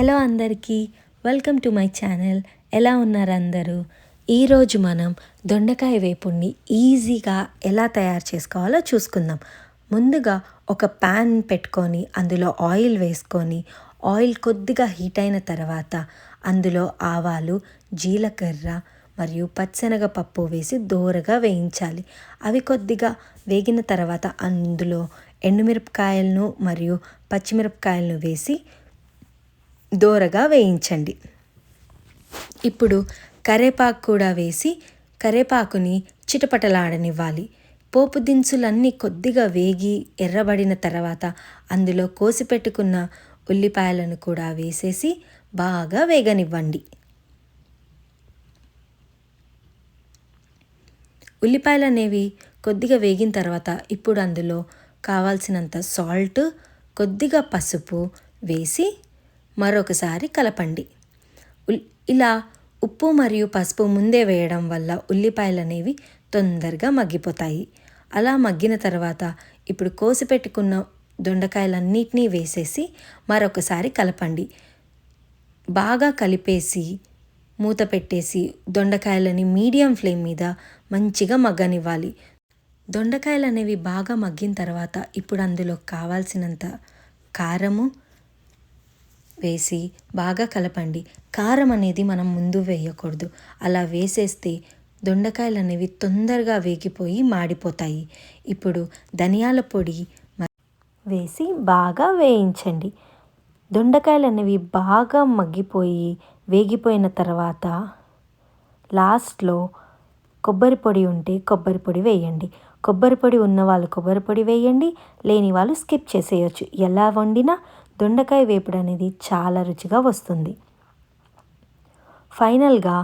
Hello అందరికీ, welcome to my channel. ఎలా ఉన్నారు అందరూ? ఈరోజు మనం దొండకాయ వేపుడిని ఈజీగా ఎలా తయారు చేసుకోవాలో చూసుకుందాం. ముందుగా ఒక ప్యాన్ పెట్టుకొని అందులో ఆయిల్ వేసుకొని ఆయిల్ కొద్దిగా హీట్ అయిన తర్వాత అందులో ఆవాలు, జీలకర్ర మరియు పచ్చెనగపప్పు వేసి దోరగా వేయించాలి. అవి కొద్దిగా వేగిన తర్వాత అందులో ఎండుమిరపకాయలను మరియు పచ్చిమిరపకాయలను వేసి దోరగా వేయించండి. ఇప్పుడు కరివేపాకు కూడా వేసి కరివేపాకుని చిటపటలాడనివ్వాలి. పోపు దినుసులన్నీ కొద్దిగా వేగి ఎర్రబడిన తర్వాత అందులో కోసి పెట్టుకున్న ఉల్లిపాయలను కూడా వేసేసి బాగా వేగనివ్వండి. ఉల్లిపాయలు అనేవి కొద్దిగా వేగిన తర్వాత ఇప్పుడు అందులో కావాల్సినంత సాల్ట్, కొద్దిగా పసుపు వేసి మరొకసారి కలపండి. ఇలా ఉప్పు మరియు పసుపు ముందే వేయడం వల్ల ఉల్లిపాయలు అనేవి తొందరగా మగ్గిపోతాయి. అలా మగ్గిన తర్వాత ఇప్పుడు కోసి పెట్టుకున్న దొండకాయలన్నిటినీ వేసేసి మరొకసారి కలపండి. బాగా కలిపేసి మూత పెట్టేసి దొండకాయలని మీడియం ఫ్లేమ్ మీద మంచిగా మగ్గనివ్వాలి. దొండకాయలు అనేవి బాగా మగ్గిన తర్వాత ఇప్పుడు అందులో కావాల్సినంత కారము వేసి బాగా కలపండి. కారం అనేది మనం ముందు వేయకూడదు. అలా వేసేస్తే దొండకాయలు అనేవి తొందరగా వేగిపోయి మాడిపోతాయి. ఇప్పుడు ధనియాల పొడి వేసి బాగా వేయించండి. దొండకాయలు అనేవి బాగా మగ్గిపోయి వేగిపోయిన తర్వాత లాస్ట్లో కొబ్బరి పొడి ఉంటే కొబ్బరి పొడి వేయండి. కొబ్బరి పొడి ఉన్నవాళ్ళు కొబ్బరి పొడి వేయండి, లేని వాళ్ళు స్కిప్ చేసేయచ్చు. ఎలా వండినా దొండకాయ వేపుడు అనేది చాలా రుచిగా వస్తుంది. ఫైనల్గా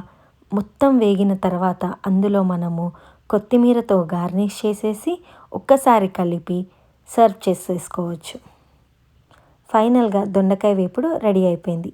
మొత్తం వేగిన తర్వాత అందులో మనము కొత్తిమీరతో గార్నిష్ చేసేసి ఒక్కసారి కలిపి సర్వ్ చేసేసుకోవచ్చు. ఫైనల్గా దొండకాయ వేపుడు రెడీ అయిపోయింది.